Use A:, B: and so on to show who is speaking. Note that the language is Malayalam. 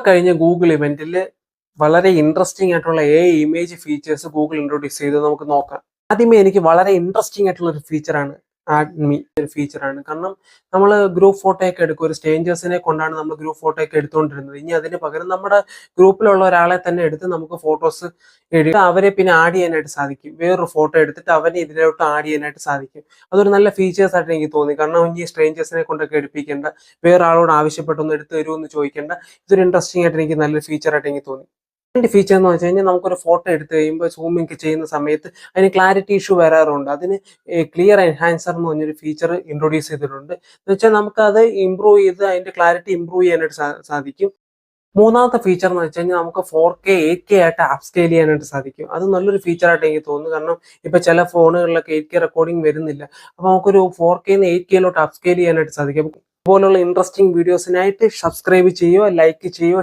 A: കഴിഞ്ഞ ഗൂഗിൾ ഇവന്റിൽ വളരെ ഇൻട്രസ്റ്റിംഗ് ആയിട്ടുള്ള ഇമേജ് ഫീച്ചേഴ്സ് ഗൂഗിൾ ഇൻട്രൊഡ്യൂസ് ചെയ്ത് നമുക്ക് നോക്കാം. ആദ്യമേ എനിക്ക് വളരെ ഇൻട്രസ്റ്റിംഗ് ആയിട്ടുള്ള ഒരു ഫീച്ചറാണ് ആഡ്മി ഒരു ഫീച്ചറാണ്. കാരണം നമ്മൾ ഗ്രൂപ്പ് ഫോട്ടോ ഒക്കെ എടുക്കും, ഒരു സ്ട്രേഞ്ചേഴ്സിനെ കൊണ്ടാണ് നമ്മൾ ഗ്രൂപ്പ് ഫോട്ടോ ഒക്കെ എടുത്തുകൊണ്ടിരുന്നത്. ഇനി അതിന് പകരം നമ്മുടെ ഗ്രൂപ്പിലുള്ള ഒരാളെ തന്നെ എടുത്ത് നമുക്ക് ഫോട്ടോസ് എടുത്ത് അവരെ പിന്നെ ആഡ് ചെയ്യാനായിട്ട് സാധിക്കും. വേറൊരു ഫോട്ടോ എടുത്തിട്ട് അവനെ ഇതിലോട്ട് ആഡ് ചെയ്യാനായിട്ട് സാധിക്കും. അതൊരു നല്ല ഫീച്ചേഴ്സ് ആയിട്ട് എനിക്ക് തോന്നി. കാരണം ഇനി സ്ട്രേഞ്ചേഴ്സിനെ കൊണ്ടൊക്കെ എടുപ്പിക്കേണ്ട, വേറെ ആളോട് ആവശ്യപ്പെട്ടൊന്ന് എടുത്ത് തരുമെന്ന് ചോദിക്കേണ്ട, ഇതൊരു ഇൻട്രസ്റ്റിംഗ് ആയിട്ട് എനിക്ക് നല്ലൊരു ഫീച്ചർ ആയിട്ട് എനിക്ക് തോന്നി. അതിന്റെ ഫീച്ചർ എന്ന് വെച്ച് കഴിഞ്ഞാൽ നമുക്കൊരു ഫോട്ടോ എടുത്ത് കഴിയുമ്പോൾ സൂമിങ് ചെയ്യുന്ന സമയത്ത് അതിന് ക്ലാരിറ്റി ഇഷ്യൂ വരാറുണ്ട്. അതിന് ക്ലിയർ എൻഹാൻസർ എന്ന് പറഞ്ഞൊരു ഫീച്ചർ ഇൻട്രൊഡ്യൂസ് ചെയ്തിട്ടുണ്ട്. എന്ന് വെച്ചാൽ നമുക്ക് അത് ഇമ്പ്രൂവ് ചെയ്ത് അതിന്റെ ക്ലാരിറ്റി ഇമ്പ്രൂവ് ചെയ്യാനായിട്ട് സാധിക്കും. മൂന്നാമത്തെ ഫീച്ചർ എന്ന് വെച്ച് കഴിഞ്ഞാൽ നമുക്ക് 4K 8K ആയിട്ട് അപ്സ്കെയിൽ ചെയ്യാനായിട്ട് സാധിക്കും. അത് നല്ലൊരു ഫീച്ചർ ആയിട്ട് എനിക്ക് തോന്നുന്നു. കാരണം ഇപ്പൊ ചില ഫോണുകളിലൊക്കെ 8K റെക്കോർഡിംഗ് വരുന്നില്ല. അപ്പൊ നമുക്കൊരു 4K 8K അപ്സ്കെയിൽ ചെയ്യാനായിട്ട് സാധിക്കും. ഇതുപോലുള്ള ഇൻട്രസ്റ്റിംഗ് വീഡിയോസിനായിട്ട് സബ്സ്ക്രൈബ് ചെയ്യുക, ലൈക്ക് ചെയ്യുക.